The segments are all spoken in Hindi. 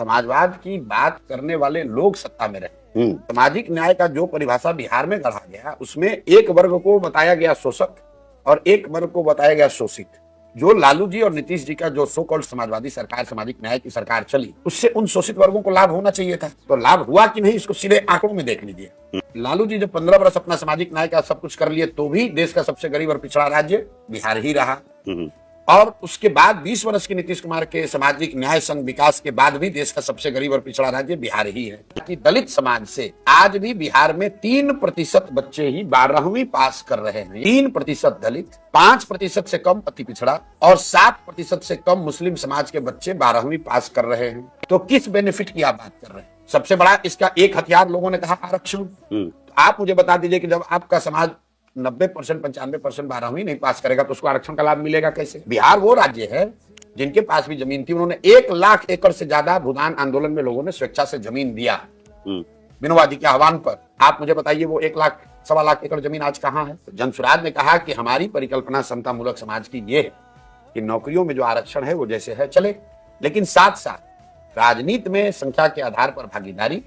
समाजवाद की बात करने वाले लोग सत्ता में रहे। सामाजिक न्याय का जो परिभाषा बिहार में गढ़ा गया, उसमें एक वर्ग को बताया गया शोषक और एक वर्ग को बताया गया शोषित। जो लालू जी और नीतीश जी का जो सो कॉल्ड समाजवादी सरकार, सामाजिक न्याय की सरकार चली, उससे उन शोषित वर्गों को लाभ होना चाहिए था। तो लाभ हुआ कि नहीं, इसको सीधे आंकड़ों में देख लीजिए। लालू जी जब 15 वर्ष अपना सामाजिक न्याय का सब कुछ कर लिए, तो भी देश का सबसे गरीब और पिछड़ा राज्य बिहार ही रहा। और उसके बाद 20 वर्ष के नीतीश कुमार के सामाजिक न्याय संघ विकास के बाद भी देश का सबसे गरीब और पिछड़ा राज्य बिहार ही है। कि दलित समाज से आज भी बिहार में 3% बच्चे ही 12वीं पास कर रहे हैं। 3% दलित, 5% से कम अति पिछड़ा और 7% से कम मुस्लिम समाज के बच्चे 12वीं पास कर रहे हैं। तो किस बेनिफिट की आप बात कर रहे हैं? सबसे बड़ा इसका एक हथियार लोगों ने कहा आरक्षण। तो आप मुझे बता दीजिए कि जब आपका समाज 90%, 95% 12वीं नहीं पास करेगा तो उसको आरक्षण का लाभ मिलेगा कैसे? बिहार वो राज्य है जिनके पास भी जमीन थी, उन्होंने 1 लाख एकड़ से ज्यादा भूदान आंदोलन में लोगों ने स्वेच्छा से जमीन दिया बिनोवादी के आह्वान पर। आप मुझे बताइए वो 1 लाख, 1.25 लाख एकड़ जमीन आज कहाँ है? तो जनसुराज ने कहा कि हमारी परिकल्पना समतामूलक समाज की ये है कि नौकरियों में जो आरक्षण है वो जैसे है चले, लेकिन साथ साथ राजनीति में संख्या के आधार पर भागीदारी,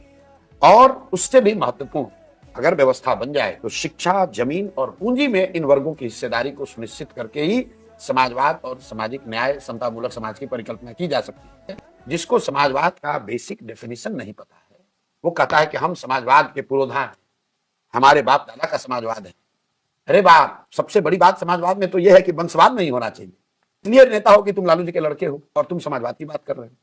और उससे भी महत्वपूर्ण अगर व्यवस्था बन जाए तो शिक्षा, जमीन और पूंजी में इन वर्गों की हिस्सेदारी को सुनिश्चित करके ही समाजवाद और सामाजिक न्याय, समतामूलक समाज की परिकल्पना की जा सकती है। जिसको समाजवाद का बेसिक डेफिनेशन नहीं पता है, वो कहता है कि हम समाजवाद के पुरोधा, हमारे बाप दादा का समाजवाद है। अरे बाप, सबसे बड़ी बात समाजवाद में तो यह है कि वंशवाद नहीं होना चाहिए। क्लियर नेता हो कि तुम लालू जी के लड़के हो और तुम समाजवाद की बात कर रहे हो।